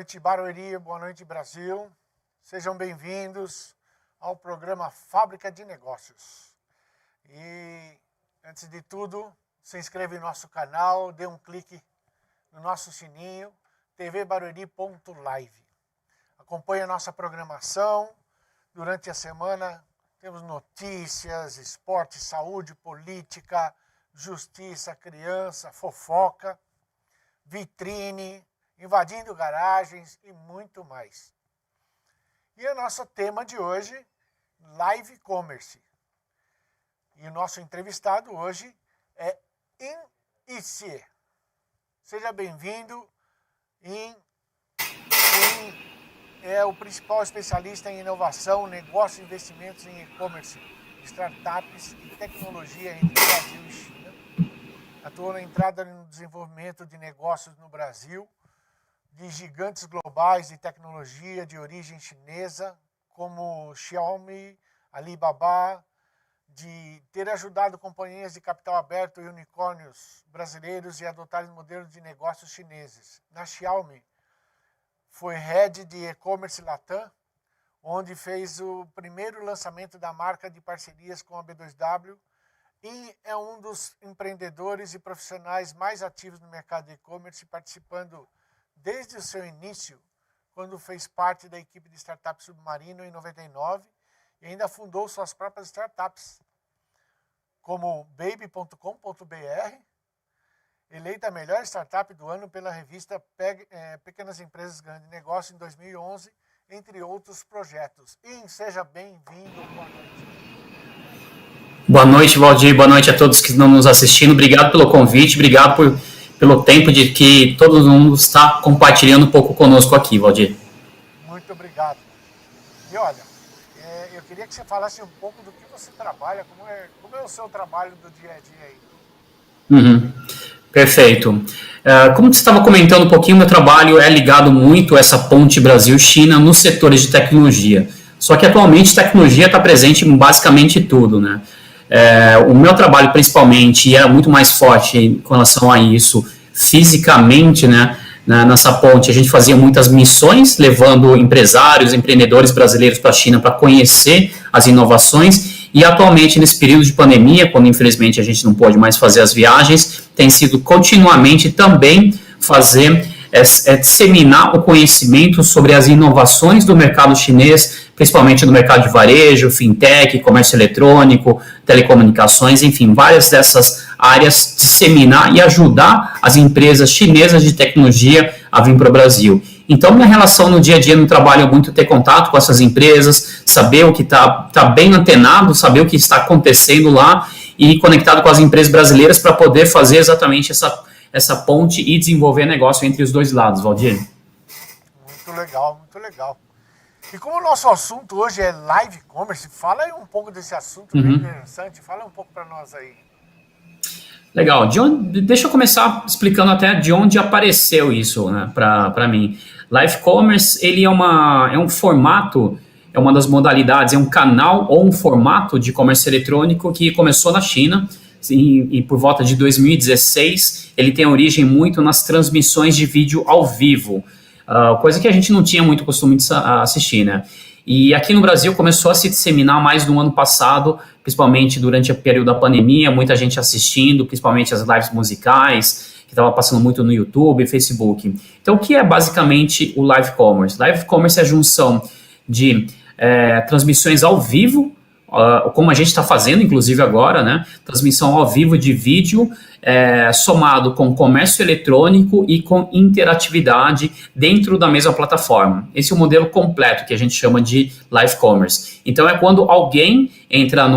noite, Barueri, boa noite, Brasil. Sejam bem-vindos ao programa Fábrica de Negócios. E, antes de tudo, se inscreva em nosso canal, dê um clique no nosso sininho, tvbarueri.live. Acompanhe a nossa programação. Durante a semana, temos notícias, esporte, saúde, política, justiça, criança, fofoca, vitrine, invadindo garagens e muito mais. E o nosso tema de hoje, Live Commerce. E o nosso entrevistado hoje é INICE. Seja bem-vindo. É o principal especialista em inovação, negócios e investimentos em e-commerce, startups e tecnologia entre Brasil e China. Atuou na entrada no desenvolvimento de negócios no Brasil, de gigantes globais de tecnologia de origem chinesa, como Xiaomi, Alibaba, de ter ajudado companhias de capital aberto e unicórnios brasileiros a adotarem modelos de negócios chineses. Na Xiaomi, foi head de e-commerce Latam, onde fez o primeiro lançamento da marca de parcerias com a B2W e é um dos empreendedores e profissionais mais ativos no mercado de e-commerce, participando desde o seu início, quando fez parte da equipe de Startup Submarino em 99 e ainda fundou suas próprias startups, como baby.com.br, eleita a melhor startup do ano pela revista Pequenas Empresas Grande Negócio em 2011, entre outros projetos. E seja bem-vindo, boa noite. Boa noite, Valdir, boa noite a todos que estão nos assistindo, obrigado pelo convite, obrigado pelo tempo de que todo mundo está compartilhando um pouco conosco aqui, Valdir. Muito obrigado. E olha, eu queria que você falasse um pouco do que você trabalha, como é o seu trabalho do dia a dia aí. Perfeito. Como você estava comentando um pouquinho, meu trabalho é ligado muito a essa ponte Brasil-China nos setores de tecnologia. Só que atualmente tecnologia está presente em basicamente tudo, né? O meu trabalho principalmente era muito mais forte com relação a isso fisicamente, né? Nessa ponte a gente fazia muitas missões, levando empresários, empreendedores brasileiros para a China para conhecer as inovações. E atualmente, nesse período de pandemia, quando infelizmente a gente não pode mais fazer as viagens, tem sido continuamente também disseminar o conhecimento sobre as inovações do mercado chinês, principalmente no mercado de varejo, fintech, comércio eletrônico, telecomunicações, enfim, várias dessas áreas, disseminar e ajudar as empresas chinesas de tecnologia a vir para o Brasil. Então, minha relação no dia a dia no trabalho é muito ter contato com essas empresas, saber o que está bem antenado, saber o que está acontecendo lá e conectado com as empresas brasileiras para poder fazer exatamente essa ponte e desenvolver negócio entre os dois lados, Valdir. Muito legal, muito legal. E como o nosso assunto hoje é live commerce, fala aí um pouco desse assunto bem interessante, fala um pouco para nós aí. Legal, deixa eu começar explicando até de onde apareceu isso, né, para mim. Live commerce, ele é um formato, é uma das modalidades, é um canal ou um formato de comércio eletrônico que começou na China e por volta de 2016, ele tem origem muito nas transmissões de vídeo ao vivo, coisa que a gente não tinha muito costume de assistir, né? E aqui no Brasil começou a se disseminar mais no ano passado, principalmente durante o período da pandemia, muita gente assistindo, principalmente as lives musicais, que estava passando muito no YouTube, Facebook. Então, o que é basicamente o live commerce? Live commerce é a junção de transmissões ao vivo, como a gente está fazendo, inclusive agora, né? Transmissão ao vivo de vídeo, somado com comércio eletrônico e com interatividade dentro da mesma plataforma. Esse é o modelo completo que a gente chama de live commerce. Então, é quando alguém entra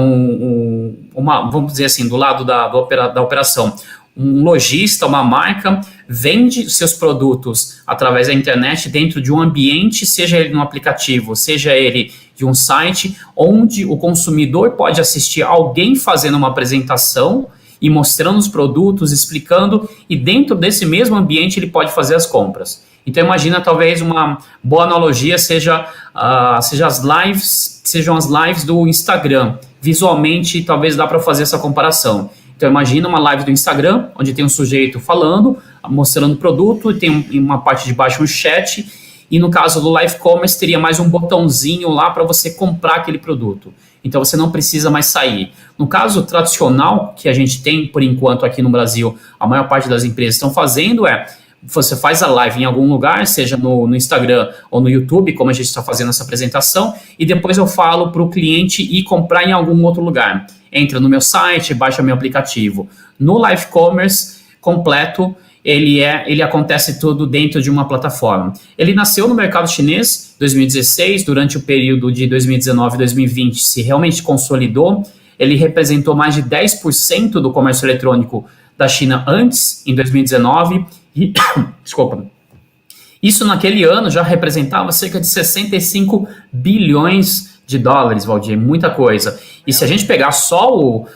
vamos dizer assim, do lado da operação, um lojista, uma marca, vende seus produtos através da internet dentro de um ambiente, seja ele no aplicativo, seja ele de um site, onde o consumidor pode assistir alguém fazendo uma apresentação e mostrando os produtos, explicando, e dentro desse mesmo ambiente ele pode fazer as compras. Então imagina, talvez uma boa analogia sejam as lives do Instagram. Visualmente, talvez dá para fazer essa comparação. Então imagina uma live do Instagram, onde tem um sujeito falando, mostrando o produto, e tem uma parte de baixo um chat, E no caso do live commerce, teria mais um botãozinho lá para você comprar aquele produto. Então você não precisa mais sair. No caso tradicional, que a gente tem por enquanto aqui no Brasil, a maior parte das empresas estão fazendo você faz a live em algum lugar, seja no Instagram ou no YouTube, como a gente está fazendo essa apresentação, e depois eu falo para o cliente ir comprar em algum outro lugar. Entra no meu site, baixa meu aplicativo. No live commerce completo, ele acontece tudo dentro de uma plataforma. Ele nasceu no mercado chinês, 2016, durante o período de 2019 e 2020, se realmente consolidou. Ele representou mais de 10% do comércio eletrônico da China antes, em 2019, e, desculpa, isso naquele ano já representava cerca de 65 bilhões de dólares, Valdir, muita coisa. E se a gente pegar só o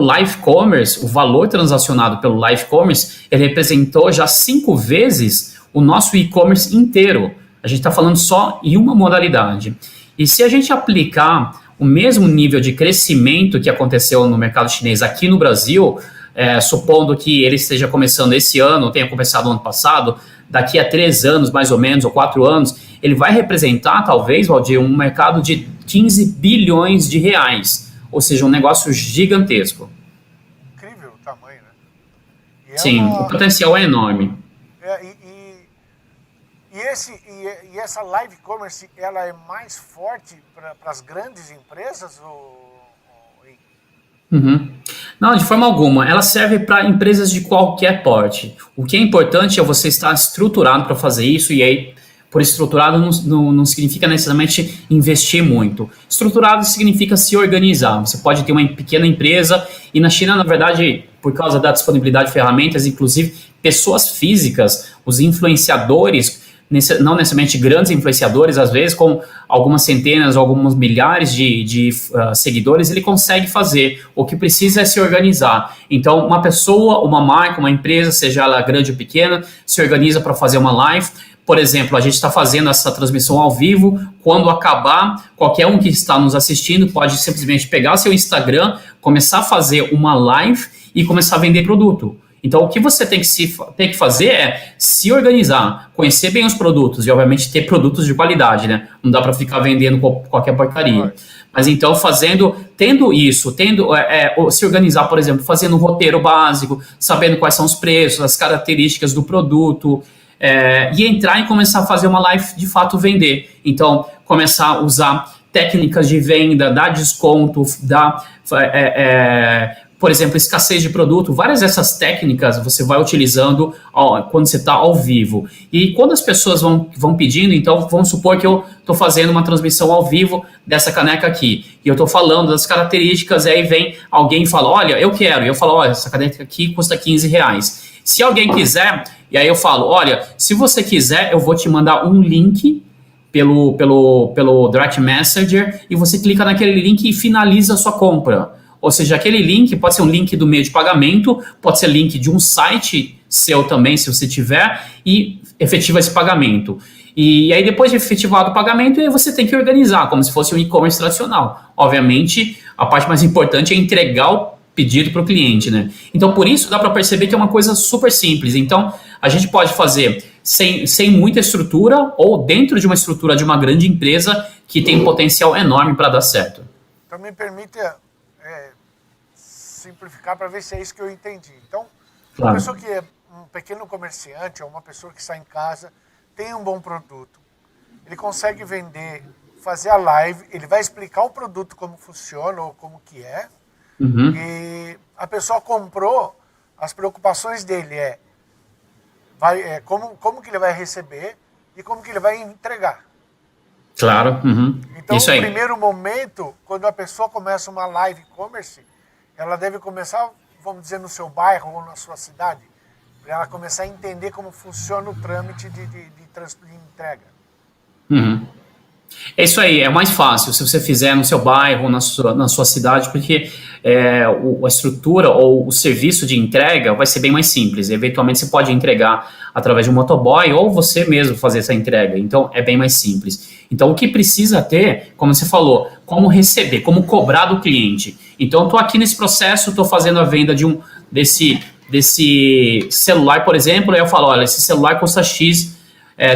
live commerce, o valor transacionado pelo live commerce, ele representou já 5 vezes o nosso e-commerce inteiro. A gente está falando só em uma modalidade. E se a gente aplicar o mesmo nível de crescimento que aconteceu no mercado chinês aqui no Brasil, supondo que ele esteja começando esse ano, tenha começado ano passado, daqui a 3 anos, mais ou menos, ou 4 anos, ele vai representar, talvez, Valdir, um mercado de 15 bilhões de reais. Ou seja, um negócio gigantesco. Incrível o tamanho, né? Sim, o potencial é enorme. E essa live commerce, ela é mais forte para as grandes empresas? Uhum. Não, de forma alguma. Ela serve para empresas de qualquer porte. O que é importante é você estar estruturado para fazer isso, e aí, por estruturado não significa necessariamente investir muito. Estruturado significa se organizar. Você pode ter uma pequena empresa, e na China, na verdade, por causa da disponibilidade de ferramentas, inclusive pessoas físicas, os influenciadores, não necessariamente grandes influenciadores, às vezes com algumas centenas, alguns milhares de seguidores, ele consegue fazer. O que precisa é se organizar. Então, uma pessoa, uma marca, uma empresa, seja ela grande ou pequena, se organiza para fazer uma live. Por exemplo, a gente está fazendo essa transmissão ao vivo. Quando acabar, qualquer um que está nos assistindo pode simplesmente pegar seu Instagram, começar a fazer uma live e começar a vender produto. Então, o que você tem que fazer é se organizar, conhecer bem os produtos e, obviamente, ter produtos de qualidade, né? Não dá para ficar vendendo qualquer porcaria. Mas, então, tendo isso, se organizar, por exemplo, fazendo um roteiro básico, sabendo quais são os preços, as características do produto, e entrar e começar a fazer uma live, de fato, vender. Então, começar a usar técnicas de venda, dar desconto, por exemplo, escassez de produto, várias dessas técnicas você vai utilizando quando você está ao vivo. E quando as pessoas vão pedindo, então vamos supor que eu estou fazendo uma transmissão ao vivo dessa caneca aqui, e eu estou falando das características, e aí vem alguém e fala, olha, eu quero, e eu falo, olha, essa caneca aqui custa R$15. Se alguém quiser, e aí eu falo, olha, se você quiser, eu vou te mandar um link pelo Direct Messenger, e você clica naquele link e finaliza a sua compra. Ou seja, aquele link pode ser um link do meio de pagamento, pode ser link de um site seu também, se você tiver, e efetiva esse pagamento. E aí, depois de efetivado o pagamento, aí você tem que organizar, como se fosse um e-commerce tradicional. Obviamente, a parte mais importante é entregar o pedido para o cliente, né? Então, por isso, dá para perceber que é uma coisa super simples. Então, a gente pode fazer sem muita estrutura, ou dentro de uma estrutura de uma grande empresa que tem um potencial enorme para dar certo. Então, me permite simplificar para ver se é isso que eu entendi. Então, uma pessoa que é um pequeno comerciante ou uma pessoa que está em casa, tem um bom produto, ele consegue vender, fazer a live, ele vai explicar o produto como funciona ou como que é, e a pessoa comprou, as preocupações dele como que ele vai receber e como que ele vai entregar. Claro. Então, isso aí. No primeiro momento, quando a pessoa começa uma live e-commerce, ela deve começar, vamos dizer, no seu bairro ou na sua cidade, para ela começar a entender como funciona o trâmite de entrega. É isso aí, é mais fácil se você fizer no seu bairro, na sua cidade, porque a estrutura ou o serviço de entrega vai ser bem mais simples. Eventualmente você pode entregar através de um motoboy ou você mesmo fazer essa entrega, então é bem mais simples. Então o que precisa ter, como você falou, como receber, como cobrar do cliente. Então eu estou aqui nesse processo, estou fazendo a venda desse celular, por exemplo, aí eu falo, olha, esse celular custa X,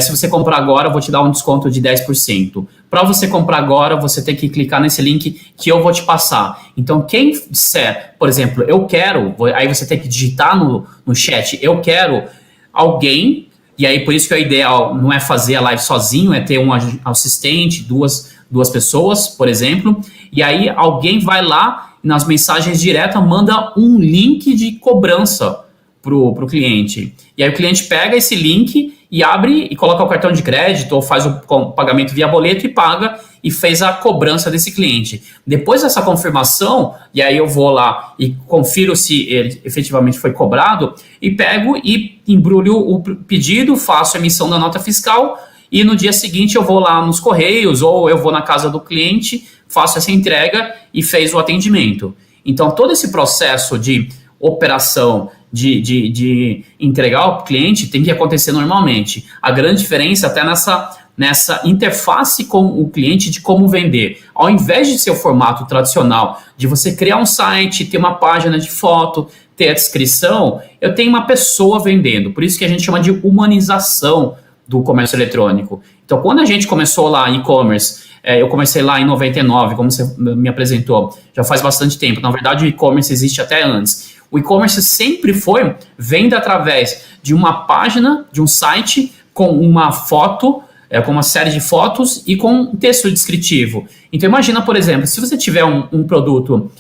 se você comprar agora, eu vou te dar um desconto de 10%. Para você comprar agora, você tem que clicar nesse link que eu vou te passar. Então, quem disser, por exemplo, eu quero, aí você tem que digitar no chat, eu quero alguém, e aí por isso que o ideal não é fazer a live sozinho, é ter um assistente, duas pessoas, por exemplo, e aí alguém vai lá nas mensagens diretas, manda um link de cobrança pro cliente. E aí o cliente pega esse link e abre e coloca o cartão de crédito ou faz o pagamento via boleto e paga e fez a cobrança desse cliente. Depois dessa confirmação, e aí eu vou lá e confiro se ele efetivamente foi cobrado e pego e embrulho o pedido, faço a emissão da nota fiscal e no dia seguinte eu vou lá nos correios ou eu vou na casa do cliente, faço essa entrega e fez o atendimento. Então todo esse processo de operação de entregar ao cliente tem que acontecer normalmente. A grande diferença até nessa interface com o cliente de como vender. Ao invés de ser o formato tradicional de você criar um site, ter uma página de foto, ter a descrição, eu tenho uma pessoa vendendo. Por isso que a gente chama de humanização do comércio eletrônico. Então, quando a gente começou lá em e-commerce, eu comecei lá em 99, como você me apresentou, já faz bastante tempo. Na verdade, o e-commerce existe até antes. O e-commerce sempre foi venda através de uma página, de um site, com uma foto, com uma série de fotos e com um texto descritivo. Então, imagina, por exemplo, se você tiver um produto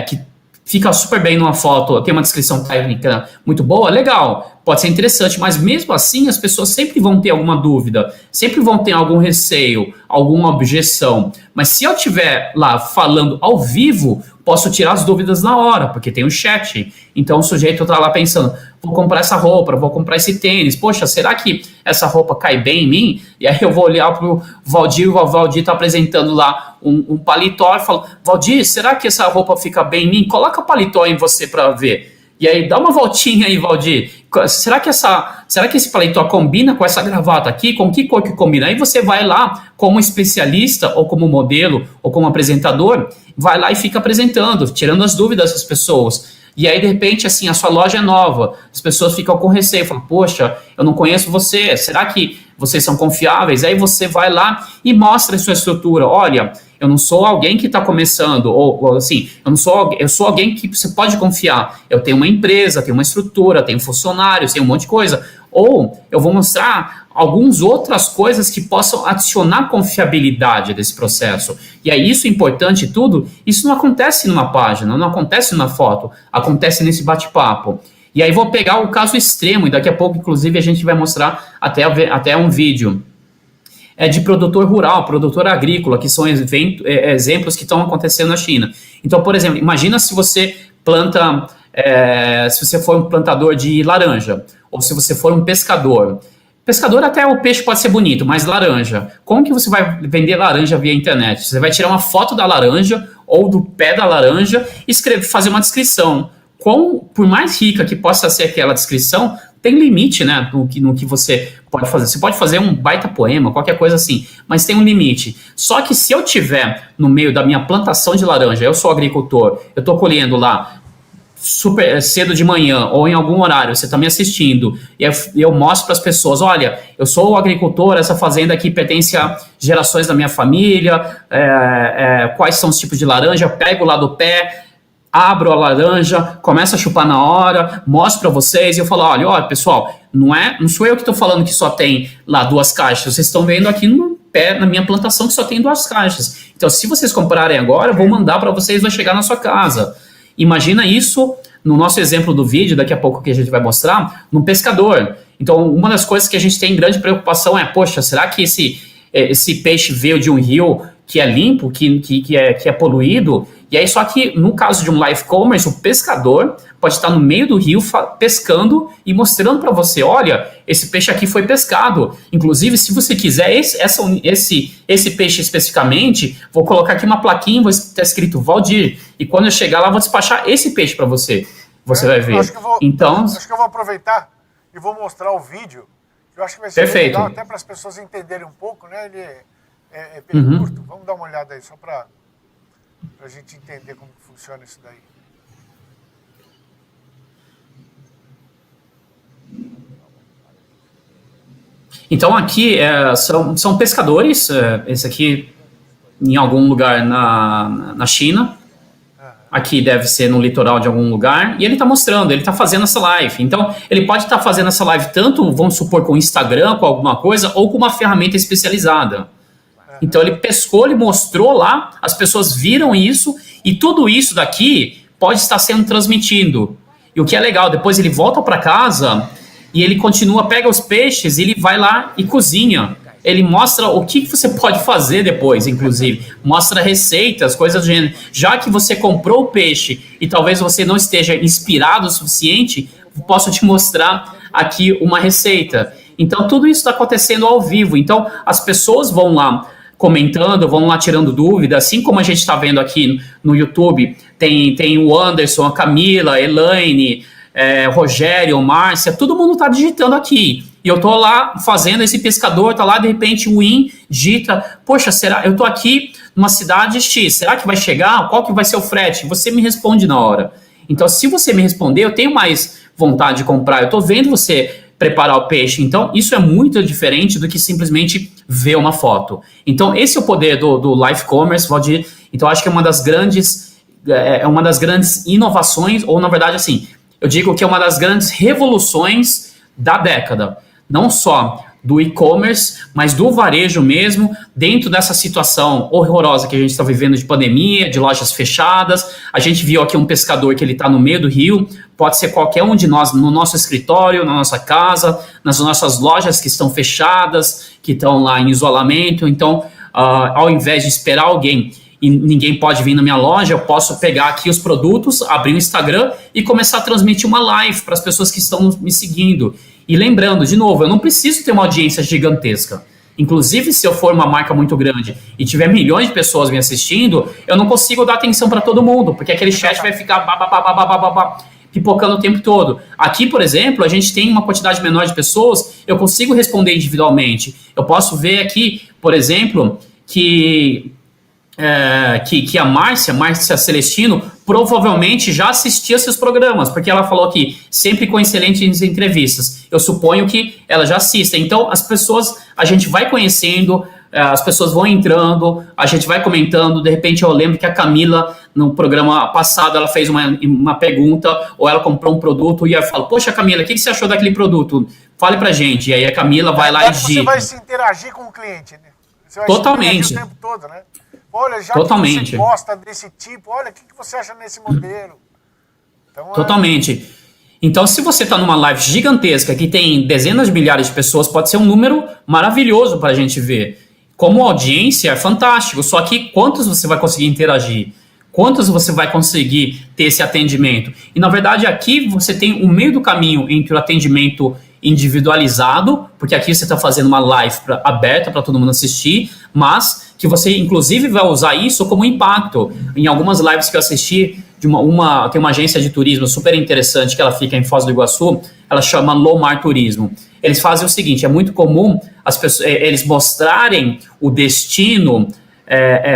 que fica super bem numa foto, tem uma descrição técnica muito boa, legal, pode ser interessante, mas mesmo assim as pessoas sempre vão ter alguma dúvida, sempre vão ter algum receio, alguma objeção. Mas se eu estiver lá falando ao vivo, posso tirar as dúvidas na hora, porque tem o chat. Então o sujeito está lá pensando, vou comprar essa roupa, vou comprar esse tênis, poxa, será que essa roupa cai bem em mim? E aí eu vou olhar para o Valdir está apresentando lá um paletó e falo, Valdir, será que essa roupa fica bem em mim? Coloca o paletó em você para ver. E aí, dá uma voltinha aí, Valdir. Será que esse paletó combina com essa gravata aqui? Com que cor que combina? Aí você vai lá, como especialista, ou como modelo, ou como apresentador, vai lá e fica apresentando, tirando as dúvidas das pessoas. E aí, de repente, assim, a sua loja é nova, as pessoas ficam com receio, falam, poxa, eu não conheço você, será que vocês são confiáveis? Aí você vai lá e mostra a sua estrutura. Olha, eu não sou alguém que está começando, ou assim, eu sou alguém que você pode confiar. Eu tenho uma empresa, tenho uma estrutura, tenho funcionários, tenho um monte de coisa. Ou eu vou mostrar algumas outras coisas que possam adicionar confiabilidade desse processo. E aí isso é importante tudo, isso não acontece numa página, não acontece numa foto, acontece nesse bate-papo. E aí vou pegar o caso extremo, e daqui a pouco, inclusive, a gente vai mostrar até um vídeo de produtor rural, produtor agrícola, que são exemplos que estão acontecendo na China. Então, por exemplo, imagina se você planta, se você for um plantador de laranja, ou se você for um pescador. Pescador até o peixe pode ser bonito, mas laranja. Como que você vai vender laranja via internet? Você vai tirar uma foto da laranja ou do pé da laranja e fazer uma descrição. Por mais rica que possa ser aquela descrição, tem limite, né, no que você pode fazer. Você pode fazer um baita poema, qualquer coisa assim, mas tem um limite. Só que se eu tiver no meio da minha plantação de laranja, eu sou agricultor, eu estou colhendo lá super cedo de manhã ou em algum horário, você está me assistindo, e eu mostro para as pessoas, olha, eu sou o agricultor, essa fazenda aqui pertence a gerações da minha família, quais são os tipos de laranja, eu pego lá do pé, abro a laranja, começo a chupar na hora, mostro para vocês e eu falo, olha, pessoal, não sou eu que estou falando que só tem lá 2 caixas, vocês estão vendo aqui no pé, na minha plantação, que só tem 2 caixas. Então, se vocês comprarem agora, eu vou mandar para vocês, vai chegar na sua casa. Imagina isso no nosso exemplo do vídeo, daqui a pouco que a gente vai mostrar, num pescador. Então, uma das coisas que a gente tem grande preocupação é, poxa, será que esse peixe veio de um rio que é limpo, que é poluído? E aí, só que no caso de um live commerce, o pescador pode estar no meio do rio pescando e mostrando para você, olha, esse peixe aqui foi pescado. Inclusive, se você quiser esse peixe especificamente, vou colocar aqui uma plaquinha, vai estar escrito Valdir. E quando eu chegar lá, vou despachar esse peixe para você. Você vai ver. Acho que eu vou aproveitar e vou mostrar o vídeo. Eu acho que vai ser legal até para as pessoas entenderem um pouco, né? Ele é bem curto. Vamos dar uma olhada aí, só para a gente entender como que funciona isso daí. Então aqui são pescadores, esse aqui em algum lugar na China, aqui deve ser no litoral de algum lugar, e ele está mostrando, ele está fazendo essa live. Então ele pode estar fazendo essa live tanto, vamos supor, com o Instagram, com alguma coisa, ou com uma ferramenta especializada. Então ele pescou, ele mostrou lá, as pessoas viram isso, e tudo isso daqui pode estar sendo transmitido. E o que é legal, depois ele volta para casa e ele continua, pega os peixes e ele vai lá e cozinha. Ele mostra o que você pode fazer depois, inclusive. Mostra receitas, coisas do gênero. Já que você comprou o peixe e talvez você não esteja inspirado o suficiente, posso te mostrar aqui uma receita. Então tudo isso está acontecendo ao vivo. Então as pessoas vão lá comentando, vão lá tirando dúvida, assim como a gente está vendo aqui no YouTube, tem o Anderson, a Camila, a Elaine, Rogério, Márcia, todo mundo está digitando aqui. E eu tô lá fazendo, esse pescador tá lá, de repente o IN digita, poxa, será? Eu tô aqui numa cidade X, será que vai chegar? Qual que vai ser o frete? Você me responde na hora. Então, se você me responder, eu tenho mais vontade de comprar, eu tô vendo você preparar o peixe. Então, isso é muito diferente do que simplesmente ver uma foto. Então, esse é o poder do live commerce, Valdir. Então, acho que é uma das grandes inovações, ou na verdade, assim, eu digo que é uma das grandes revoluções da década. Não só do e-commerce, mas do varejo mesmo, dentro dessa situação horrorosa que a gente está vivendo de pandemia, de lojas fechadas. A gente viu aqui um pescador que ele está no meio do rio, pode ser qualquer um de nós, no nosso escritório, na nossa casa, nas nossas lojas que estão fechadas, que estão lá em isolamento. Então, ao invés de esperar alguém e ninguém pode vir na minha loja, eu posso pegar aqui os produtos, abrir o Instagram e começar a transmitir uma live para as pessoas que estão me seguindo. E lembrando, de novo, eu não preciso ter uma audiência gigantesca. Inclusive, se eu for uma marca muito grande e tiver milhões de pessoas me assistindo, eu não consigo dar atenção para todo mundo, porque aquele chat vai ficar pipocando o tempo todo. Aqui, por exemplo, a gente tem uma quantidade menor de pessoas, eu consigo responder individualmente. Eu posso ver aqui, por exemplo, que a Márcia Celestino provavelmente já assistia seus programas, porque ela falou aqui, sempre com excelentes entrevistas. Eu suponho que ela já assista. Então, as pessoas, a gente vai conhecendo, as pessoas vão entrando, a gente vai comentando. De repente, eu lembro que a Camila, no programa passado, ela fez uma pergunta, ou ela comprou um produto, e eu falo, poxa, Camila, o que você achou daquele produto? Fale pra gente. E aí a Camila vai lá e digita. Você vai se interagir com o cliente, né? Você vai Totalmente. se interagir o tempo todo, né? Olha, já Totalmente. que você gosta desse tipo, olha, o que você acha nesse modelo? Então, Totalmente. Então, se você está numa live gigantesca que tem dezenas de milhares de pessoas, pode ser um número maravilhoso para a gente ver. Como audiência, é fantástico. Só que quantos você vai conseguir interagir? Quantos você vai conseguir ter esse atendimento? E, na verdade, aqui você tem o meio do caminho entre o atendimento individualizado, porque aqui você está fazendo uma live aberta para todo mundo assistir, mas que você, inclusive, vai usar isso como impacto. Em algumas lives que eu assisti, tem uma agência de turismo super interessante, que ela fica em Foz do Iguaçu, ela chama Lomar Turismo. Eles fazem o seguinte, é muito comum as pessoas, eles mostrarem o destino,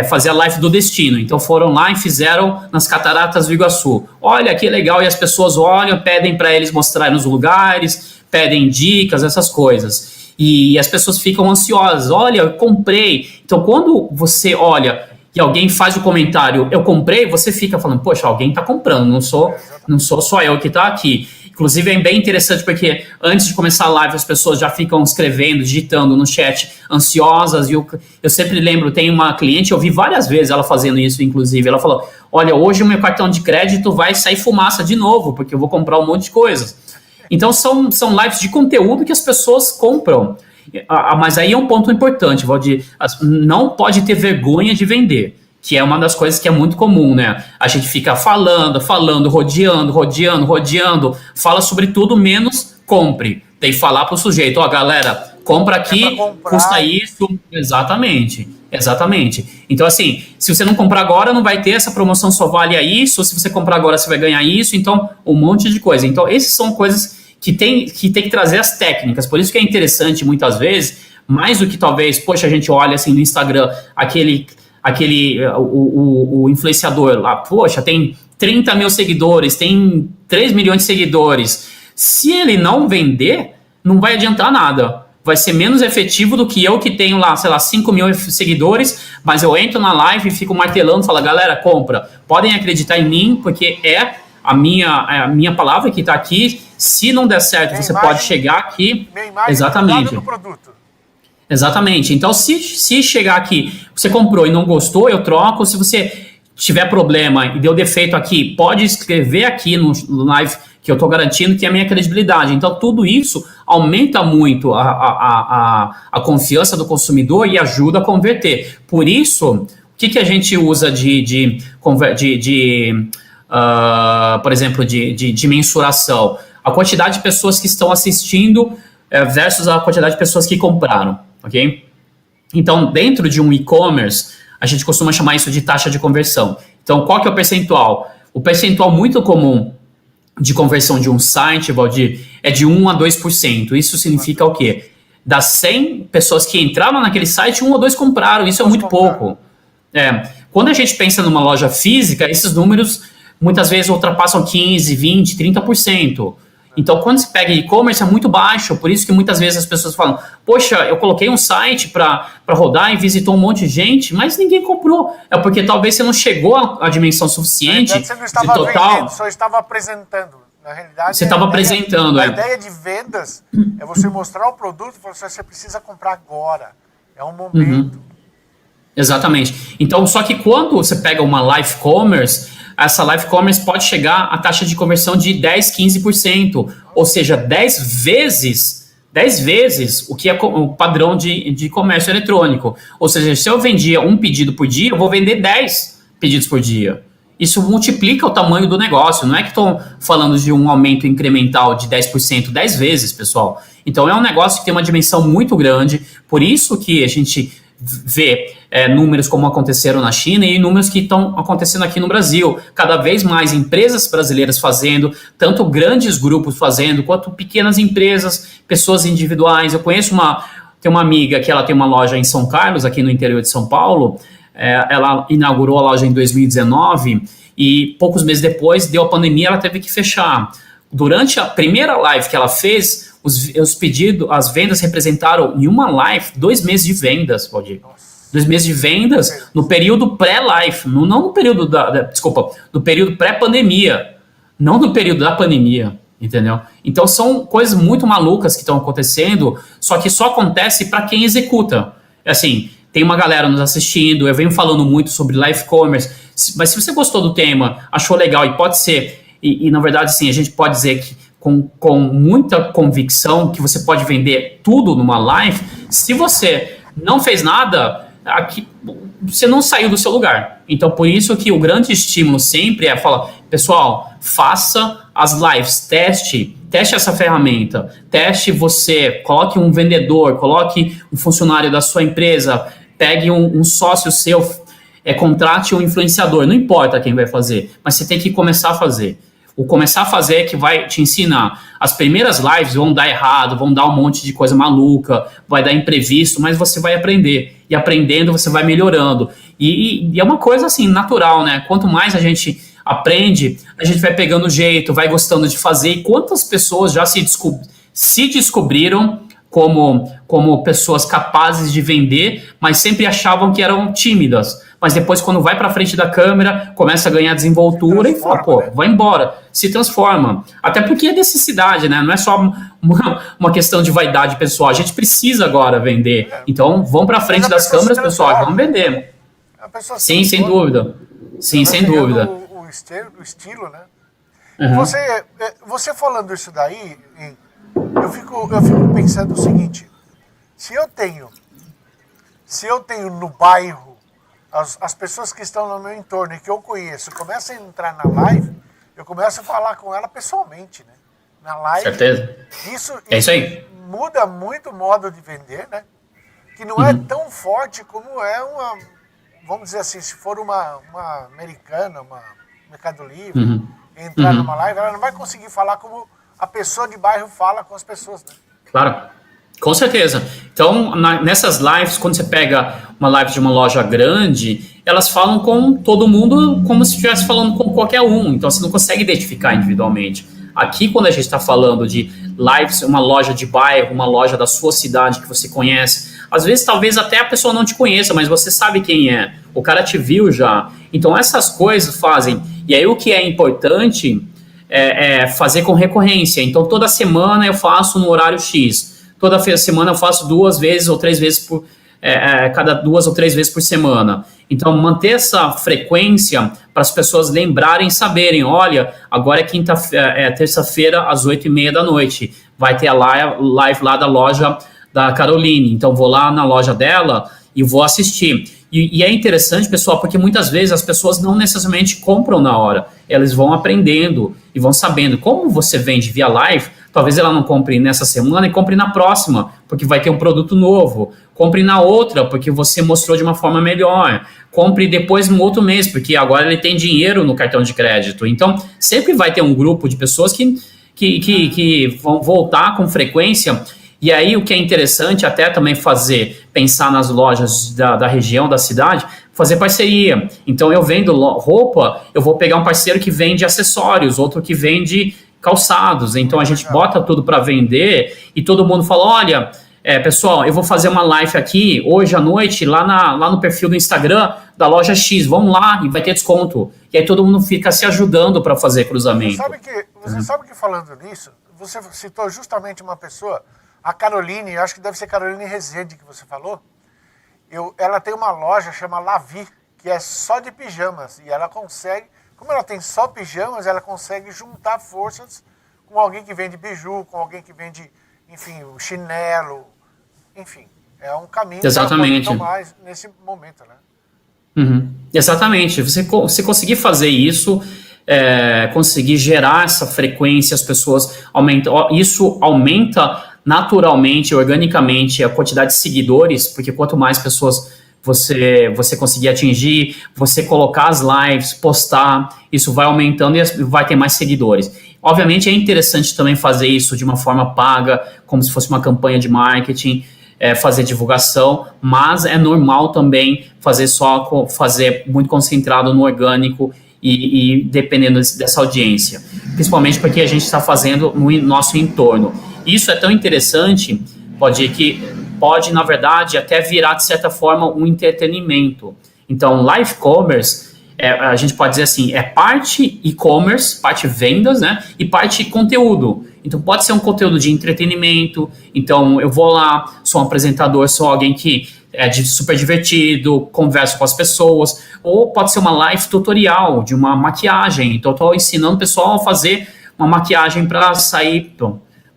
fazer a live do destino. Então foram lá e fizeram nas Cataratas do Iguaçu. Olha que legal, e as pessoas olham, pedem para eles mostrarem os lugares, pedem dicas, essas coisas. E as pessoas ficam ansiosas. Olha, eu comprei. Então, quando você olha e alguém faz o comentário, eu comprei, você fica falando, poxa, alguém está comprando, não sou só eu que está aqui. Inclusive, é bem interessante porque antes de começar a live, as pessoas já ficam escrevendo, digitando no chat, ansiosas. E eu sempre lembro, tem uma cliente, eu vi várias vezes ela fazendo isso, inclusive. Ela falou, olha, hoje o meu cartão de crédito vai sair fumaça de novo, porque eu vou comprar um monte de coisas. Então, são lives de conteúdo que as pessoas compram. Mas aí é um ponto importante, Valdir. Não pode ter vergonha de vender, que é uma das coisas que é muito comum, né? A gente fica falando, rodeando, fala sobre tudo, menos compre. Tem que falar para o sujeito, galera, compra aqui, custa isso. Exatamente. Então, assim, se você não comprar agora, não vai ter, essa promoção só vale a isso, se você comprar agora, você vai ganhar isso, então, um monte de coisa. Então, essas são coisas que tem que trazer as técnicas, por isso que é interessante, muitas vezes, mais do que talvez, poxa, a gente olha assim no Instagram, o influenciador lá, poxa, tem 30 mil seguidores, tem 3 milhões de seguidores. Se ele não vender, não vai adiantar nada. vai ser menos efetivo do que eu que tenho lá, sei lá, 5 mil seguidores, mas eu entro na live e fico martelando, falo, galera, compra. Podem acreditar em mim, porque é a minha palavra que está aqui. Se não der certo, você pode chegar aqui. Exatamente. Do produto. Exatamente. Então, se chegar aqui, você comprou e não gostou, eu troco. Se você tiver problema e deu defeito aqui, pode escrever aqui no live que eu estou garantindo que é a minha credibilidade. Então, tudo isso aumenta muito a confiança do consumidor e ajuda a converter. Por isso, o que a gente usa por exemplo, de mensuração? A quantidade de pessoas que estão assistindo versus a quantidade de pessoas que compraram, ok? Então, dentro de um e-commerce, a gente costuma chamar isso de taxa de conversão. Então, qual que é o percentual? O percentual muito comum de conversão de um site, Valdir, é de 1 a 2%. Isso significa o quê? Das 100 pessoas que entraram naquele site, 1 ou 2 compraram. Isso é muito pouco. Quando a gente pensa numa loja física, esses números muitas vezes ultrapassam 15%, 20%, 30%. Então, quando você pega e-commerce, é muito baixo. Por isso que muitas vezes as pessoas falam, poxa, eu coloquei um site para rodar e visitou um monte de gente, mas ninguém comprou. É porque talvez você não chegou à dimensão suficiente você não estava de total... vendendo, só estava apresentando. Na realidade, você estava apresentando. A ideia de vendas é você mostrar o produto e falar assim, você precisa comprar agora. É um momento. Exatamente. Então, só que quando você pega uma live commerce, essa live commerce pode chegar a taxa de conversão de 10, 15%, ou seja, 10 vezes o que é o padrão de comércio eletrônico. Ou seja, se eu vendia um pedido por dia, eu vou vender 10 pedidos por dia. Isso multiplica o tamanho do negócio. Não é que estou falando de um aumento incremental de 10%, 10 vezes, pessoal. Então, é um negócio que tem uma dimensão muito grande. Por isso que a gente vê números como aconteceram na China e números que estão acontecendo aqui no Brasil. Cada vez mais empresas brasileiras fazendo, tanto grandes grupos fazendo, quanto pequenas empresas, pessoas individuais. Eu conheço tem uma amiga que ela tem uma loja em São Carlos, aqui no interior de São Paulo. Ela inaugurou a loja em 2019 e poucos meses depois deu a pandemia, ela teve que fechar. Durante a primeira live que ela fez, os pedidos, as vendas representaram em uma live 2 meses de vendas, Valdir. 2 meses de vendas no período pré-live, não no período no período pré-pandemia, não no período da pandemia, entendeu? Então são coisas muito malucas que estão acontecendo, só que só acontece para quem executa. Assim, tem uma galera nos assistindo, eu venho falando muito sobre live commerce, mas se você gostou do tema, achou legal e pode ser, e na verdade sim, a gente pode dizer que com muita convicção que você pode vender tudo numa live, se você não fez nada, aqui, você não saiu do seu lugar. Então, por isso que o grande estímulo sempre é falar, pessoal, faça as lives, teste essa ferramenta, coloque um vendedor, coloque um funcionário da sua empresa, pegue um sócio seu, contrate um influenciador, não importa quem vai fazer, mas você tem que começar a fazer. O começar a fazer é que vai te ensinar. As primeiras lives vão dar errado, vão dar um monte de coisa maluca, vai dar imprevisto, mas você vai aprender. E aprendendo, você vai melhorando. E é uma coisa assim, natural, né? Quanto mais a gente aprende, a gente vai pegando jeito, vai gostando de fazer. E quantas pessoas já se descobriram como pessoas capazes de vender, mas sempre achavam que eram tímidas. Mas depois, quando vai para frente da câmera, começa a ganhar desenvoltura e fala, vai embora, se transforma. Até porque é necessidade, né? Não é só uma questão de vaidade pessoal. A gente precisa agora vender. Então, vão para frente das câmeras, pessoal, vamos vender. Sim, sem dúvida. Sim, sem dúvida. O estilo, né? Uhum. Você falando isso daí, eu fico pensando o seguinte, se eu tenho no bairro as pessoas que estão no meu entorno e que eu conheço começam a entrar na live, eu começo a falar com ela pessoalmente, né? Na live. Certeza. Isso aí. Muda muito o modo de vender, né? Que não é tão forte como é vamos dizer assim, se for uma americana, uma Mercado Livre, entrar numa live, ela não vai conseguir falar como a pessoa de bairro fala com as pessoas, né? Claro, com certeza. Então, nessas lives, quando você pega uma live de uma loja grande, elas falam com todo mundo como se estivesse falando com qualquer um. Então, você não consegue identificar individualmente. Aqui, quando a gente está falando de lives, uma loja de bairro, uma loja da sua cidade que você conhece, às vezes, talvez até a pessoa não te conheça, mas você sabe quem é. O cara te viu já. Então, essas coisas fazem. E aí, o que é importante é fazer com recorrência. Então, toda semana eu faço no horário X. Toda semana eu faço 2 vezes ou 3 vezes cada 2 ou 3 vezes por semana. Então, manter essa frequência para as pessoas lembrarem, saberem, olha, agora é terça-feira às 8h30 da noite. Vai ter a live lá da loja da Caroline. Então, vou lá na loja dela e vou assistir. E é interessante, pessoal, porque muitas vezes as pessoas não necessariamente compram na hora. Elas vão aprendendo e vão sabendo. Como você vende via live, talvez ela não compre nessa semana e compre na próxima, porque vai ter um produto novo. Compre na outra, porque você mostrou de uma forma melhor. Compre depois no outro mês, porque agora ele tem dinheiro no cartão de crédito. Então, sempre vai ter um grupo de pessoas que vão voltar com frequência. E aí, o que é interessante até também pensar nas lojas da região, da cidade, fazer parceria. Então, eu vendo roupa, eu vou pegar um parceiro que vende acessórios, outro que vende calçados. Então, a gente bota tudo para vender e todo mundo fala, olha, pessoal, eu vou fazer uma live aqui hoje à noite, lá no perfil do Instagram da loja X. Vamos lá e vai ter desconto. E aí, todo mundo fica se ajudando para fazer cruzamento. Você sabe que falando nisso, você citou justamente uma pessoa... A Caroline, acho que deve ser Caroline Rezende que você falou. Ela tem uma loja chama Lavi, que é só de pijamas. E ela consegue, como ela tem só pijamas, ela consegue juntar forças com alguém que vende biju, com alguém que vende, enfim, o chinelo. Enfim, é um caminho que ela pode tomar nesse momento, né? Uhum. Exatamente. Você conseguir fazer isso, conseguir gerar essa frequência, as pessoas aumentam. Isso aumenta naturalmente, organicamente, a quantidade de seguidores, porque quanto mais pessoas você conseguir atingir, você colocar as lives, postar, isso vai aumentando e vai ter mais seguidores. Obviamente é interessante também fazer isso de uma forma paga, como se fosse uma campanha de marketing, fazer divulgação, mas é normal também fazer muito concentrado no orgânico e dependendo dessa audiência, principalmente porque a gente está fazendo no nosso entorno. Isso é tão interessante, pode, na verdade, até virar, de certa forma, um entretenimento. Então, live commerce, a gente pode dizer assim, é parte e-commerce, parte vendas, né? E parte conteúdo. Então, pode ser um conteúdo de entretenimento. Então, eu vou lá, sou um apresentador, sou alguém que super divertido, converso com as pessoas. Ou pode ser uma live tutorial de uma maquiagem. Então, eu estou ensinando o pessoal a fazer uma maquiagem para sair...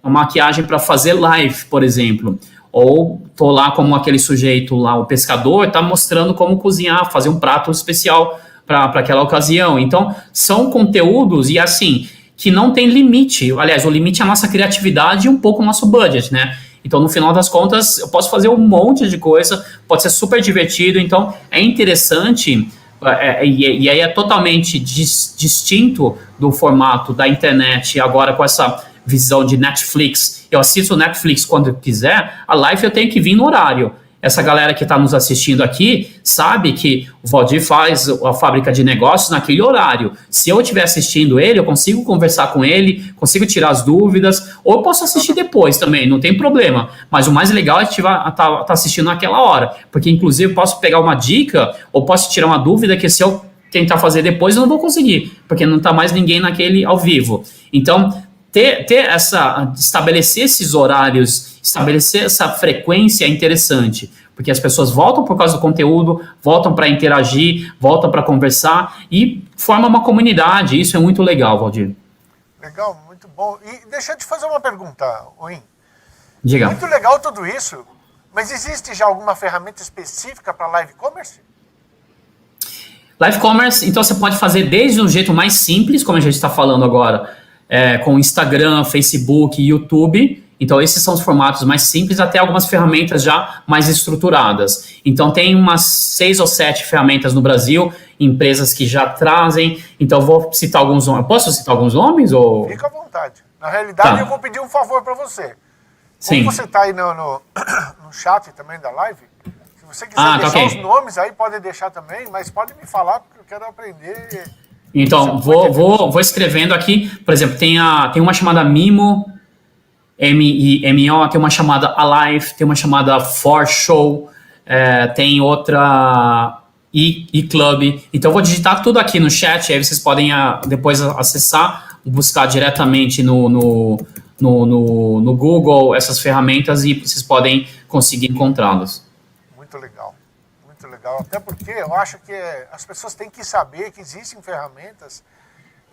uma maquiagem para fazer live, por exemplo. Ou tô lá como aquele sujeito lá, o pescador, tá mostrando como cozinhar, fazer um prato especial para aquela ocasião. Então, são conteúdos, e assim, que não tem limite. Aliás, o limite é a nossa criatividade e um pouco o nosso budget, né? Então, no final das contas, eu posso fazer um monte de coisa, pode ser super divertido. Então, é interessante... E aí é totalmente distinto do formato da internet agora com essa visão de Netflix. Eu assisto Netflix quando eu quiser, a live eu tenho que vir no horário. Essa galera que está nos assistindo aqui sabe que o Valdir faz a fábrica de negócios naquele horário. Se eu estiver assistindo ele, eu consigo conversar com ele, consigo tirar as dúvidas, ou eu posso assistir depois também, não tem problema. Mas o mais legal é estar assistindo naquela hora, porque inclusive eu posso pegar uma dica, ou posso tirar uma dúvida que se eu tentar fazer depois eu não vou conseguir, porque não está mais ninguém naquele ao vivo. Então, estabelecer esses horários, estabelecer essa frequência é interessante, porque as pessoas voltam por causa do conteúdo, voltam para interagir, voltam para conversar e forma uma comunidade. Isso é muito legal, Valdir. Legal, muito bom. E deixa eu te fazer uma pergunta, Oin. Diga. Muito legal tudo isso, mas existe já alguma ferramenta específica para live commerce? Live commerce, então você pode fazer desde um jeito mais simples, como a gente está falando agora, com Instagram, Facebook, YouTube. Então, esses são os formatos mais simples, até algumas ferramentas já mais estruturadas. Então, tem umas 6 ou 7 ferramentas no Brasil, empresas que já trazem. Então, vou citar alguns nomes. Posso citar alguns nomes? Ou... Fica à vontade. Na realidade, eu vou pedir um favor para você. Sim. Como você está aí no chat também da live, se você quiser deixar os nomes aí, pode deixar também, mas pode me falar, porque eu quero aprender Então, vou escrevendo aqui, por exemplo, tem uma chamada Mimo, M-I-M-O, tem uma chamada Alive, tem uma chamada For Show, tem outra eClub. Então, eu vou digitar tudo aqui no chat, aí vocês podem depois acessar, buscar diretamente no Google essas ferramentas e vocês podem conseguir encontrá-las. Muito legal. Muito legal. Até porque eu acho que as pessoas têm que saber que existem ferramentas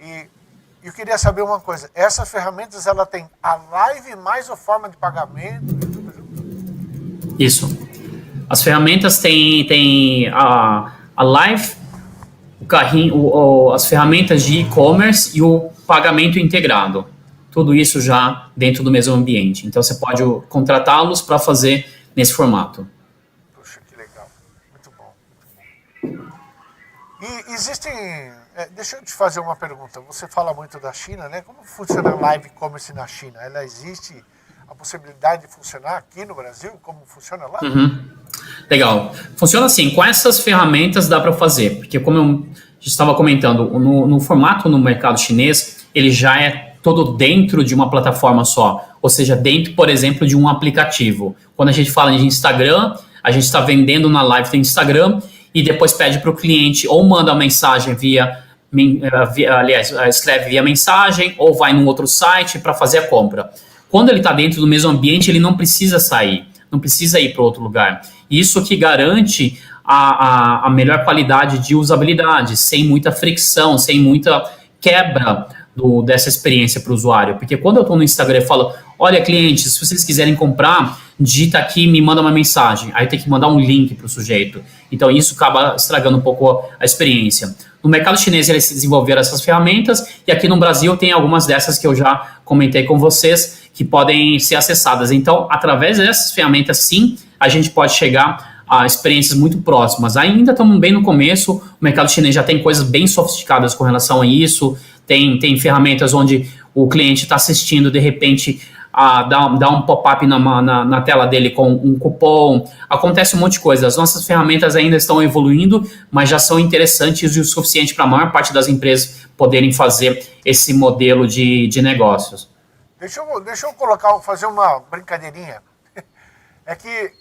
e eu queria saber uma coisa. Essas ferramentas, ela tem a live mais a forma de pagamento e tudo junto? Isso. As ferramentas têm a live, o carrinho, as ferramentas de e-commerce e o pagamento integrado. Tudo isso já dentro do mesmo ambiente. Então, você pode contratá-los para fazer nesse formato. Puxa, que legal. Muito bom. Muito bom. E existem... deixa eu te fazer uma pergunta. Você fala muito da China, né? Como funciona a live e-commerce na China? Ela existe a possibilidade de funcionar aqui no Brasil? Como funciona lá? Legal. Funciona assim. Com essas ferramentas dá para fazer. Porque como eu estava comentando, no formato no mercado chinês, ele já é todo dentro de uma plataforma só. Ou seja, dentro, por exemplo, de um aplicativo. Quando a gente fala de Instagram, a gente está vendendo na live do Instagram e depois pede para o cliente ou manda a mensagem escreve via mensagem ou vai num outro site para fazer a compra. Quando ele está dentro do mesmo ambiente, ele não precisa sair, não precisa ir para outro lugar. Isso que garante a melhor qualidade de usabilidade, sem muita fricção, sem muita quebra dessa experiência para o usuário. Porque quando eu estou no Instagram e falo, olha, clientes, se vocês quiserem comprar, digita aqui, me manda uma mensagem. Aí tem que mandar um link para o sujeito. Então, isso acaba estragando um pouco a experiência. No mercado chinês, eles desenvolveram essas ferramentas e aqui no Brasil tem algumas dessas que eu já comentei com vocês que podem ser acessadas. Então, através dessas ferramentas, sim, a gente pode chegar a experiências muito próximas. Ainda estamos bem no começo, o mercado chinês já tem coisas bem sofisticadas com relação a isso, tem ferramentas onde o cliente está assistindo, de repente, dá um pop-up na tela dele com um cupom, acontece um monte de coisa. As nossas ferramentas ainda estão evoluindo, mas já são interessantes e o suficiente para a maior parte das empresas poderem fazer esse modelo de negócios. Deixa eu fazer uma brincadeirinha. É que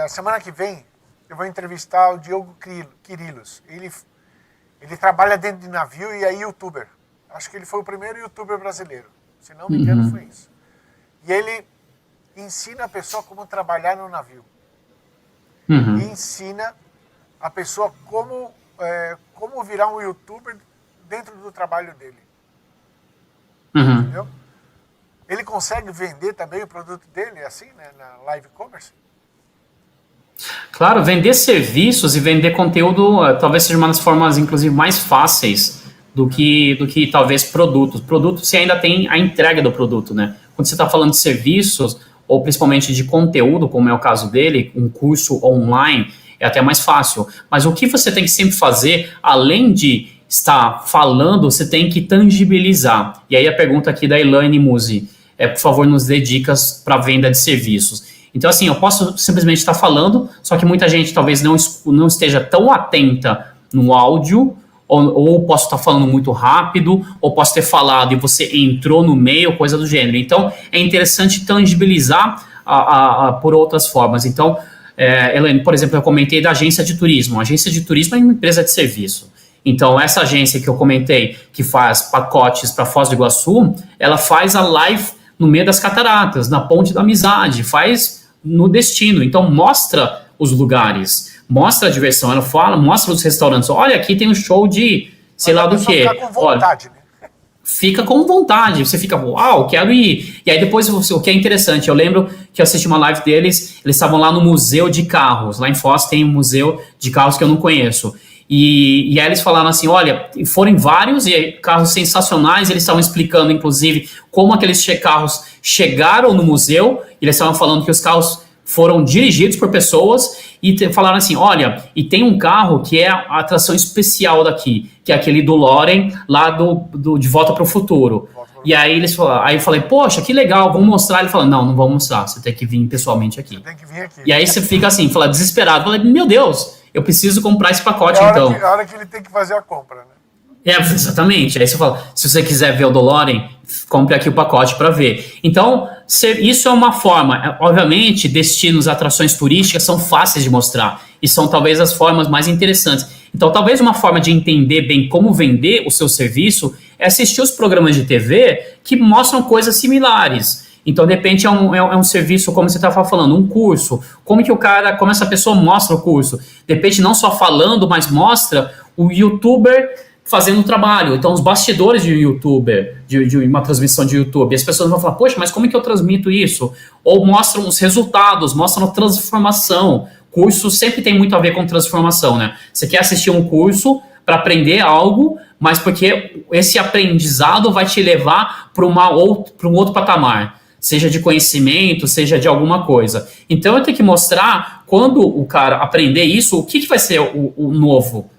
semana que vem eu vou entrevistar o Diogo Quirilos. Ele trabalha dentro de navio e é youtuber. Acho que ele foi o primeiro youtuber brasileiro. Se não me engano, foi isso. E ele ensina a pessoa como trabalhar no navio. E ensina a pessoa como virar um youtuber dentro do trabalho dele. Entendeu? Ele consegue vender também o produto dele assim, né, na live commerce? Claro, vender serviços e vender conteúdo talvez seja uma das formas, inclusive, mais fáceis do que talvez produtos. Produtos, você ainda tem a entrega do produto, né? Quando você está falando de serviços, ou principalmente de conteúdo, como é o caso dele, um curso online, é até mais fácil. Mas o que você tem que sempre fazer, além de estar falando, você tem que tangibilizar. E aí a pergunta aqui da Elaine Musi, por favor, nos dê dicas para venda de serviços. Então, assim, eu posso simplesmente estar falando, só que muita gente talvez não esteja tão atenta no áudio, ou posso estar falando muito rápido, ou posso ter falado e você entrou no meio, coisa do gênero. Então, é interessante tangibilizar por outras formas. Então, Elaine, por exemplo, eu comentei da agência de turismo. A agência de turismo é uma empresa de serviço. Então, essa agência que eu comentei, que faz pacotes para Foz do Iguaçu, ela faz a live no meio das cataratas, na Ponte da Amizade, faz no destino. Então, mostra os lugares, mostra a diversão, ela fala, mostra os restaurantes. Olha, aqui tem um show de sei lá do quê. Fica com vontade, olha, né? Fica com vontade, você fica, uau, quero ir. E aí depois, o que é interessante, eu lembro que eu assisti uma live deles, eles estavam lá no Museu de Carros, lá em Foz tem um museu de carros que eu não conheço. E aí eles falaram assim, olha, foram vários e carros sensacionais, eles estavam explicando, inclusive, como aqueles carros chegaram no museu, eles estavam falando que os carros foram dirigidos por pessoas e falaram assim, olha, e tem um carro que é a atração especial daqui, que é aquele do Loren, lá de Volta para o Futuro. E aí eles falaram, aí eu falei, poxa, que legal, vamos mostrar. Ele falou, não vamos mostrar, você tem que vir pessoalmente aqui. Você tem que vir aqui. E aí você fica assim, fala, desesperado, fala, meu Deus, eu preciso comprar esse pacote, então. A hora que ele tem que fazer a compra, né? Exatamente. Aí você fala, se você quiser ver o DeLorean, compre aqui o pacote para ver. Então, isso é uma forma. Obviamente, destinos, atrações turísticas são fáceis de mostrar e são talvez as formas mais interessantes. Então, talvez uma forma de entender bem como vender o seu serviço é assistir os programas de TV que mostram coisas similares. Então, de repente, é um serviço, como você estava falando, um curso. Como essa pessoa mostra o curso? De repente, não só falando, mas mostra o youtuber fazendo o trabalho. Então, os bastidores de um youtuber, de uma transmissão de YouTube. E as pessoas vão falar, poxa, mas como é que eu transmito isso? Ou mostram os resultados, mostram a transformação. Curso sempre tem muito a ver com transformação, né? Você quer assistir um curso para aprender algo, mas porque esse aprendizado vai te levar para um outro patamar. Seja de conhecimento, seja de alguma coisa. Então, eu tenho que mostrar, quando o cara aprender isso, o que vai ser o novo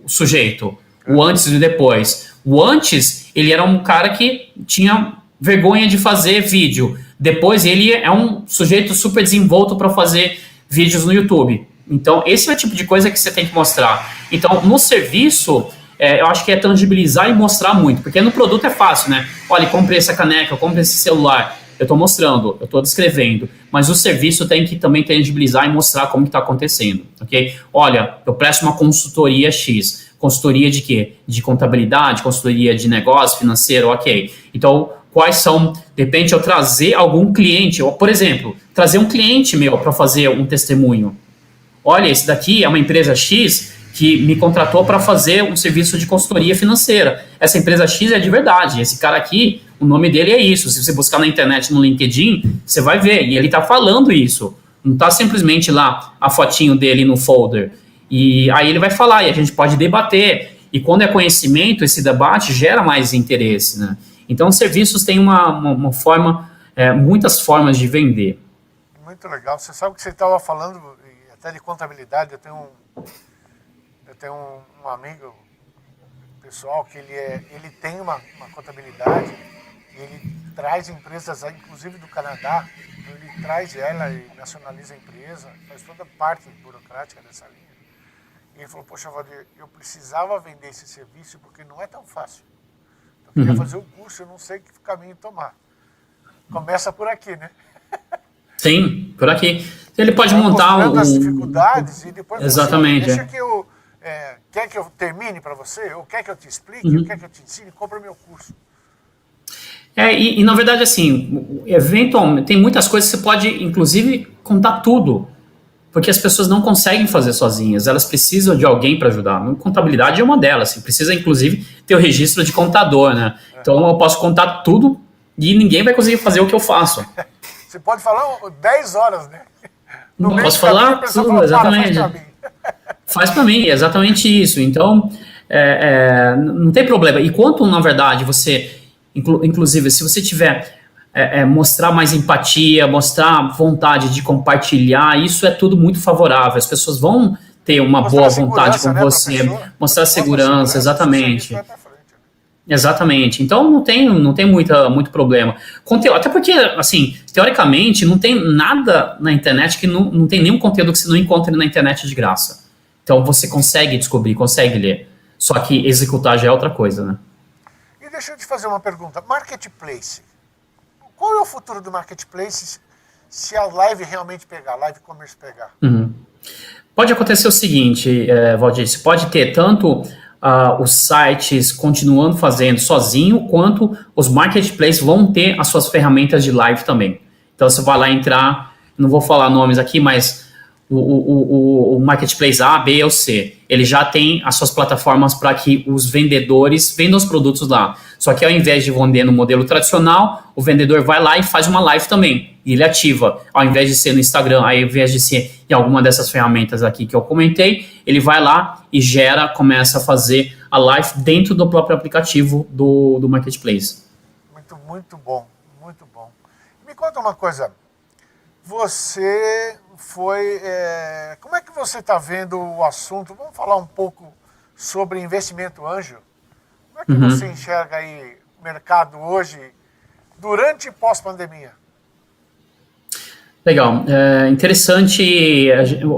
sujeito? O antes e o depois. O antes, ele era um cara que tinha vergonha de fazer vídeo. Depois, ele é um sujeito super desenvolto para fazer vídeos no YouTube. Então, esse é o tipo de coisa que você tem que mostrar. Então, no serviço, eu acho que é tangibilizar e mostrar muito. Porque no produto é fácil, né? Olha, comprei essa caneca, eu comprei esse celular. Eu estou mostrando, eu estou descrevendo. Mas o serviço tem que também tangibilizar e mostrar como que está acontecendo, ok? Olha, eu presto uma consultoria X. Consultoria de quê? De contabilidade, consultoria de negócio, financeiro, ok. Então, quais são, de repente, eu trazer algum cliente, ou, por exemplo, trazer um cliente meu para fazer um testemunho. Olha, esse daqui é uma empresa X que me contratou para fazer um serviço de consultoria financeira. Essa empresa X é de verdade. Esse cara aqui, o nome dele é isso. Se você buscar na internet, no LinkedIn, você vai ver. E ele está falando isso. Não está simplesmente lá a fotinho dele no folder. E aí ele vai falar e a gente pode debater. E quando é conhecimento, esse debate gera mais interesse, né? Então, os serviços têm uma forma, muitas formas de vender. Muito legal. Você sabe que você estava falando até de contabilidade. Eu tenho um amigo pessoal que ele tem uma contabilidade e ele traz empresas, inclusive do Canadá. Então ele traz ela e nacionaliza a empresa, faz toda a parte burocrática dessa linha. E ele falou, poxa, Valdir, eu precisava vender esse serviço porque não é tão fácil. Eu queria fazer o curso, eu não sei que caminho tomar. Começa por aqui, né? Sim, por aqui. Ele pode montar as dificuldades e depois exatamente. Deixa que eu... quer que eu termine para você? Ou quer que eu te explique? Ou quer que eu te ensine? Compra meu curso. E na verdade, assim, eventualmente, tem muitas coisas que você pode, inclusive, contar tudo. Porque as pessoas não conseguem fazer sozinhas, elas precisam de alguém para ajudar. Contabilidade é uma delas, você precisa inclusive ter o registro de contador, né? Então eu posso contar tudo e ninguém vai conseguir fazer o que eu faço. Você pode falar 10 horas, né? Não posso falar tudo, exatamente. Faz para mim, é exatamente isso. Então, não tem problema. E quanto, na verdade, você, inclusive, se você tiver... mostrar mais empatia, mostrar vontade de compartilhar, isso é tudo muito favorável. As pessoas vão ter uma boa vontade com você, mostrar segurança, exatamente. Exatamente. Então não tem muito problema. Conteúdo, até porque, assim, teoricamente, não tem nada na internet que não tem nenhum conteúdo que você não encontre na internet de graça. Então você consegue descobrir, consegue ler. Só que executar já é outra coisa, né? E deixa eu te fazer uma pergunta. Marketplace. Qual é o futuro do marketplace se a live realmente pegar, live commerce pegar? Pode acontecer o seguinte, Valdir, você pode ter tanto os sites continuando fazendo sozinho, quanto os marketplaces vão ter as suas ferramentas de live também. Então você vai lá entrar, não vou falar nomes aqui, mas o marketplace A, B ou C, ele já tem as suas plataformas para que os vendedores vendam os produtos lá. Só que ao invés de vender no modelo tradicional, o vendedor vai lá e faz uma live também. E ele ativa. Ao invés de ser no Instagram, ao invés de ser em alguma dessas ferramentas aqui que eu comentei, ele vai lá e começa a fazer a live dentro do próprio aplicativo do marketplace. Muito bom, muito bom. Me conta uma coisa. Você foi... como é que você está vendo o assunto? Vamos falar um pouco sobre investimento anjo. Como é que você enxerga aí o mercado hoje, durante e pós-pandemia? Legal. Interessante.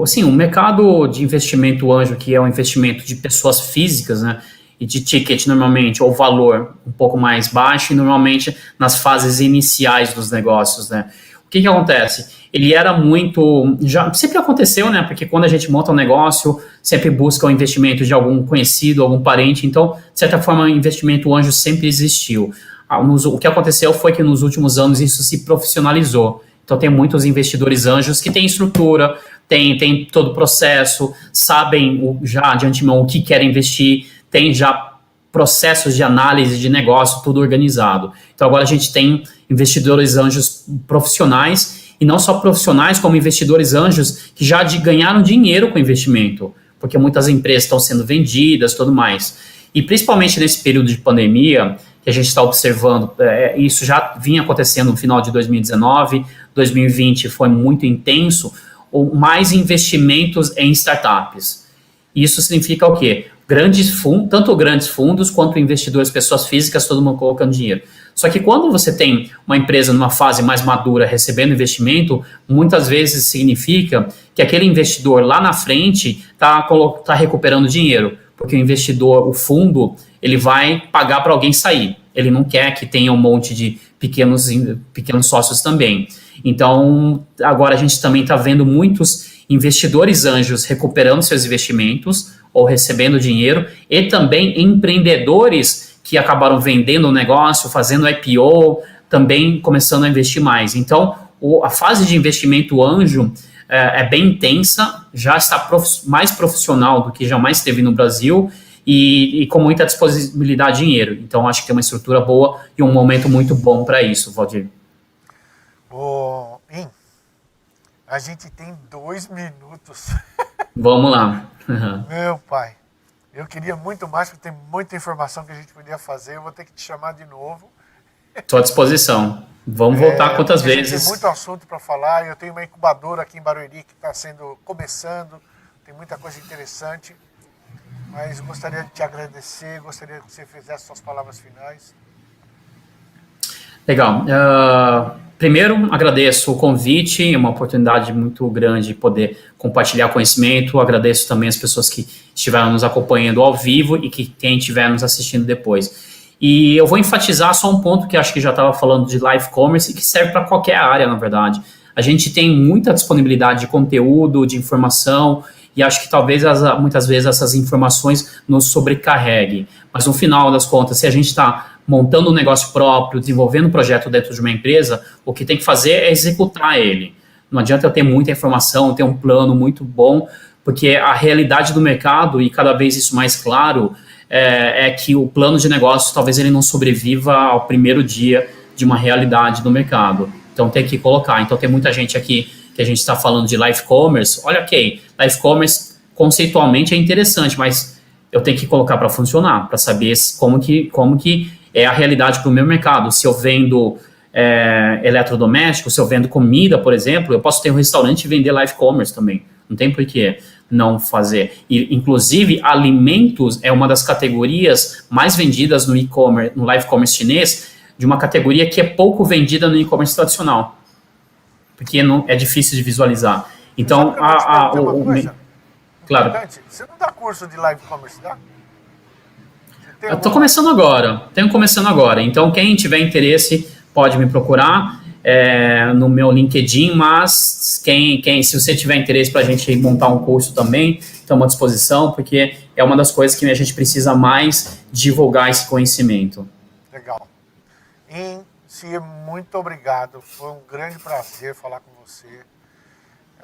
Assim, o mercado de investimento anjo, que é um investimento de pessoas físicas, né? e de ticket normalmente, ou valor um pouco mais baixo, e normalmente nas fases iniciais dos negócios, né? O que acontece? Ele era muito... já sempre aconteceu, né? Porque quando a gente monta um negócio, sempre busca o investimento de algum conhecido, algum parente. Então, de certa forma, o investimento anjo sempre existiu. O que aconteceu foi que nos últimos anos isso se profissionalizou. Então, tem muitos investidores anjos que têm estrutura, tem todo o processo, sabem já de antemão o que querem investir, tem já processos de análise de negócio, tudo organizado. Então, agora a gente tem investidores anjos profissionais, e não só profissionais, como investidores anjos que já ganharam dinheiro com investimento, porque muitas empresas estão sendo vendidas, tudo mais. E principalmente nesse período de pandemia, que a gente está observando, isso já vinha acontecendo no final de 2019, 2020 foi muito intenso, mais investimentos em startups. Isso significa o quê? Tanto grandes fundos quanto investidores, pessoas físicas, todo mundo colocando dinheiro. Só que quando você tem uma empresa numa fase mais madura recebendo investimento, muitas vezes significa que aquele investidor lá na frente está recuperando dinheiro, porque o investidor, o fundo, ele vai pagar para alguém sair. Ele não quer que tenha um monte de pequenos sócios também. Então, agora a gente também está vendo muitos investidores anjos recuperando seus investimentos ou recebendo dinheiro, e também empreendedores que acabaram vendendo o negócio, fazendo IPO, também começando a investir mais. Então, a fase de investimento anjo é bem intensa, já está mais profissional do que jamais teve no Brasil, e com muita disponibilidade de dinheiro. Então, acho que tem uma estrutura boa e um momento muito bom para isso, Valdir. A gente tem 2 minutos. Vamos lá. Meu pai, eu queria muito mais, porque tem muita informação que a gente podia fazer. Eu vou ter que te chamar de novo. Estou à disposição. Vamos voltar quantas vezes. Tem muito assunto para falar. Eu tenho uma incubadora aqui em Barueri que está começando. Tem muita coisa interessante. Mas gostaria de te agradecer. Gostaria que você fizesse suas palavras finais. Legal. Primeiro, agradeço o convite, é uma oportunidade muito grande poder compartilhar conhecimento. Agradeço também as pessoas que estiveram nos acompanhando ao vivo e que quem estiver nos assistindo depois. E eu vou enfatizar só um ponto que acho que já estava falando de live commerce e que serve para qualquer área, na verdade. A gente tem muita disponibilidade de conteúdo, de informação, e acho que talvez muitas vezes essas informações nos sobrecarreguem. Mas no final das contas, se a gente está montando um negócio próprio, desenvolvendo um projeto dentro de uma empresa, o que tem que fazer é executar ele. Não adianta eu ter muita informação, ter um plano muito bom, porque a realidade do mercado, e cada vez isso mais claro, é que o plano de negócio talvez ele não sobreviva ao primeiro dia de uma realidade do mercado. Então tem que colocar. Então tem muita gente aqui que a gente está falando de live commerce. Olha, ok, live commerce conceitualmente é interessante, mas eu tenho que colocar para funcionar, para saber como que é a realidade para o meu mercado. Se eu vendo eletrodoméstico, se eu vendo comida, por exemplo, eu posso ter um restaurante e vender live commerce também. Não tem por que não fazer. E, inclusive, alimentos é uma das categorias mais vendidas no e-commerce, no live commerce chinês, de uma categoria que é pouco vendida no e-commerce tradicional. Porque é difícil de visualizar. Então, claro. Você não dá curso de live commerce, dá? Eu estou começando agora. Então, quem tiver interesse pode me procurar no meu LinkedIn, mas se você tiver interesse para a gente montar um curso também, estamos à disposição, porque é uma das coisas que a gente precisa mais divulgar esse conhecimento. Legal. Muito obrigado. Foi um grande prazer falar com você.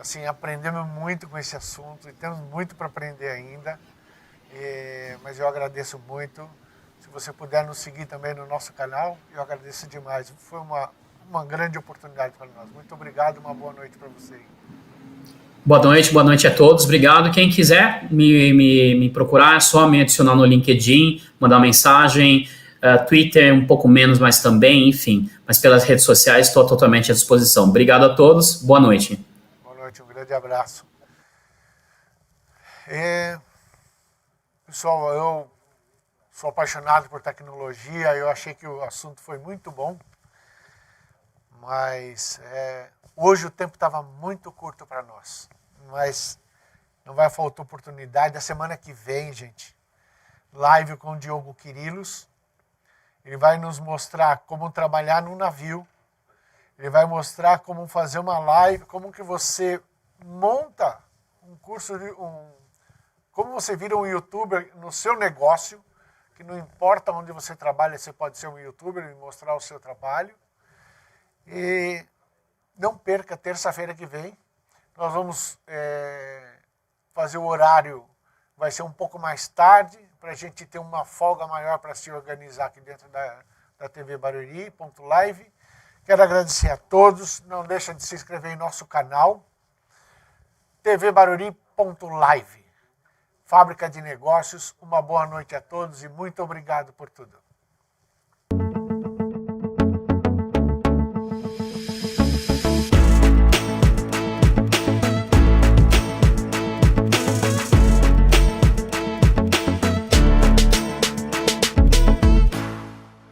Assim, aprendemos muito com esse assunto e temos muito para aprender ainda. Mas eu agradeço muito. Se você puder nos seguir também no nosso canal, eu agradeço demais. Foi uma grande oportunidade para nós. Muito obrigado, uma boa noite para você. Boa noite a todos. Obrigado. Quem quiser me procurar, é só me adicionar no LinkedIn, mandar uma mensagem. Twitter um pouco menos, mas também, enfim. Mas pelas redes sociais estou totalmente à disposição. Obrigado a todos. Boa noite. Boa noite, um grande abraço. Pessoal, eu sou apaixonado por tecnologia, eu achei que o assunto foi muito bom, mas hoje o tempo estava muito curto para nós, mas não vai faltar oportunidade. A semana que vem, gente, live com o Diogo Quirilos. Ele vai nos mostrar como trabalhar no navio. Ele vai mostrar como fazer uma live, como que você monta um curso, como você vira um youtuber no seu negócio, que não importa onde você trabalha, você pode ser um youtuber e mostrar o seu trabalho. E não perca, terça-feira que vem, nós vamos fazer o horário, vai ser um pouco mais tarde, para a gente ter uma folga maior para se organizar aqui dentro da TV Barueri.live. Quero agradecer a todos, não deixa de se inscrever em nosso canal, tvbarueri.live. Fábrica de Negócios, uma boa noite a todos e muito obrigado por tudo.